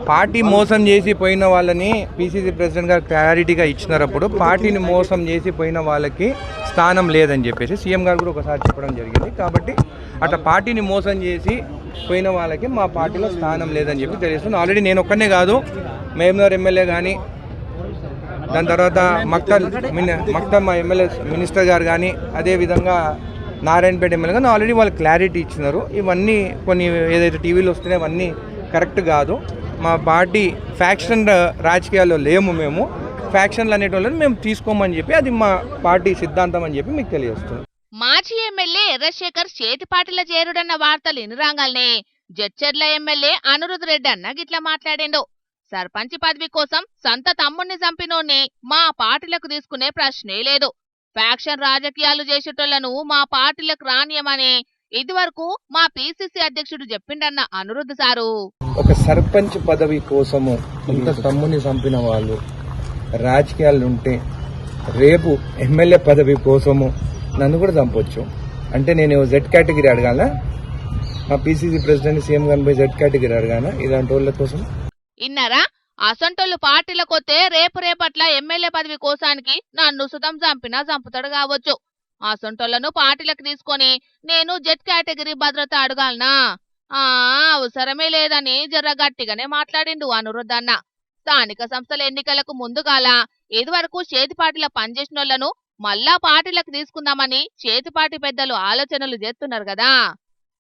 Party మోసం చేసి పోయిన వాళ్ళని పిసిసి ప్రెసిడెంట్ గారు క్లారిటీగా ఇచ్చినప్పుడు పార్టీని మోసం చేసి పోయిన వాళ్ళకి స్థానం లేదని చెప్పేసి సీఎం గారు కూడా ఒకసారి చెప్పడం జరిగింది. కాబట్టి అట్లా పార్టీని మోసం చేసి పోయిన వాళ్ళకి మా పార్టీలో స్థానం లేదని చెప్పి తెలుస్తుంది. ఆల్రెడీ నేను ఒక్కనే కాదు, మహబూబ్నగర్ ఎమ్మెల్యే కానీ, దాని తర్వాత మక్తల్ మా ఎమ్మెల్యే మినిస్టర్ గారు కానీ, అదేవిధంగా నారాయణపేట ఎమ్మెల్యే కానీ ఆల్రెడీ వాళ్ళు క్లారిటీ ఇచ్చినారు. ఇవన్నీ కొన్ని ఏదైతే టీవీలో వస్తున్నాయో అవన్నీ కరెక్ట్ కాదు. మా పార్టీ ఫ్యాక్షన్ రాజకీయాల్లో లేము. మేము ఫ్యాక్షన్లు అనేటోళ్ళని మేము తీసుకోమని చెప్పి అది మా పార్టీ సిద్ధాంతం అని చెప్పి మీకు తెలియజేస్తున్నాం. మాజీ ఎమ్మెల్యే ఎర్రశేఖర్ చేతిపాటిల చేరుడన్న వార్తలు ఎనురాగాల్నే జడ్చర్ల ఎమ్మెల్యే అనిరుద్ రెడ్డి అన్న గిట్లా మాట్లాడిండు. సర్పంచ్ పదవి కోసం సంత తమ్ముణ్ణి చంపినోన్ని మా పార్టీలకు తీసుకునే ప్రశ్నే లేదు. ఫ్యాక్షన్ రాజకీయాలు చేసేటోళ్లను మా పార్టీలకు రానియమని ఇదివరకు మా పిసిసి అధ్యక్షుడు చెప్పిండన్న అనిరుద్ సారు. ఒక సర్పంచ్ పదవి కోసము ఇంత తమ్ముని చంపిన వాళ్ళు రాజకీయాలు ఉంటే రేపు ఎమ్మెల్యే పదవి కోసము నన్ను కూడా చంపొచ్చు. అంటే నేను జెడ్ కేటగిరీ అడగాల, మా పిసిసి ప్రెసిడెంట్ సీఎం గారిని పోయి జెడ్ కేటగిరీ అడగాల ఇలాంటి వాళ్ళ కోసం. ఇన్నారా? అసంటోళ్ళు పార్టీలకొస్తే రేపట్ల ఎమ్మెల్యే పదవి కోసానికి నన్ను సుతం చంపినా చంపుతాడు కావచ్చు. అసంటోళ్లను పార్టీలకు తీసుకొని నేను జెడ్ కేటగిరీ భద్రత అడగాలనా? అవసరమే లేదని జర్ర గట్టిగానే మాట్లాడిండు అనిరుద్ అన్న. స్థానిక సంస్థల ఎన్నికలకు ముందుగాల ఇదివరకు చేతిపాటిల పనిచేసినోళ్లను మళ్ళా పార్టీలకు తీసుకుందామని చేతిపాటి పెద్దలు ఆలోచనలు చేస్తున్నారు కదా.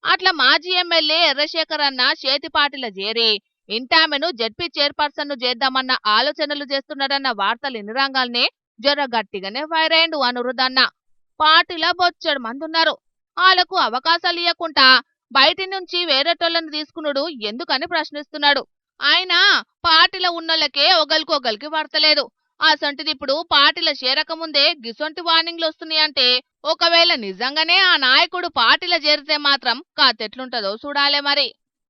అట్లా మాజీ ఎమ్మెల్యే ఎర్రశేఖర్ అన్న చేతిపాటిల చేరి ఇంటామెను జడ్పీ చైర్పర్సన్ ను చేద్దామన్న ఆలోచనలు చేస్తున్నారన్న వార్తలు ఎన్నిరంగాల్నే జర గట్టిగానే ఫైర్ అయ్యిండు అనిరుద్ అన్న. పార్టీలో బొచ్చడు మంది ఉన్నారు, వాళ్లకు అవకాశాలు ఇవ్వకుండా బయటి నుంచి వేరేటోళ్లను తీసుకున్నాడు ఎందుకని ప్రశ్నిస్తున్నాడు. ఆయన పార్టీలో ఉన్నోళ్ళకే ఒకరికి పడతలేదు. అసంటిది ఇప్పుడు పార్టీల చేరకముందే గిసొంటి వార్నింగ్లు వస్తున్నాయంటే ఒకవేళ నిజంగానే ఆ నాయకుడు పార్టీలో చేరితే మాత్రం కాతెట్లుంటదో చూడాలే మరి.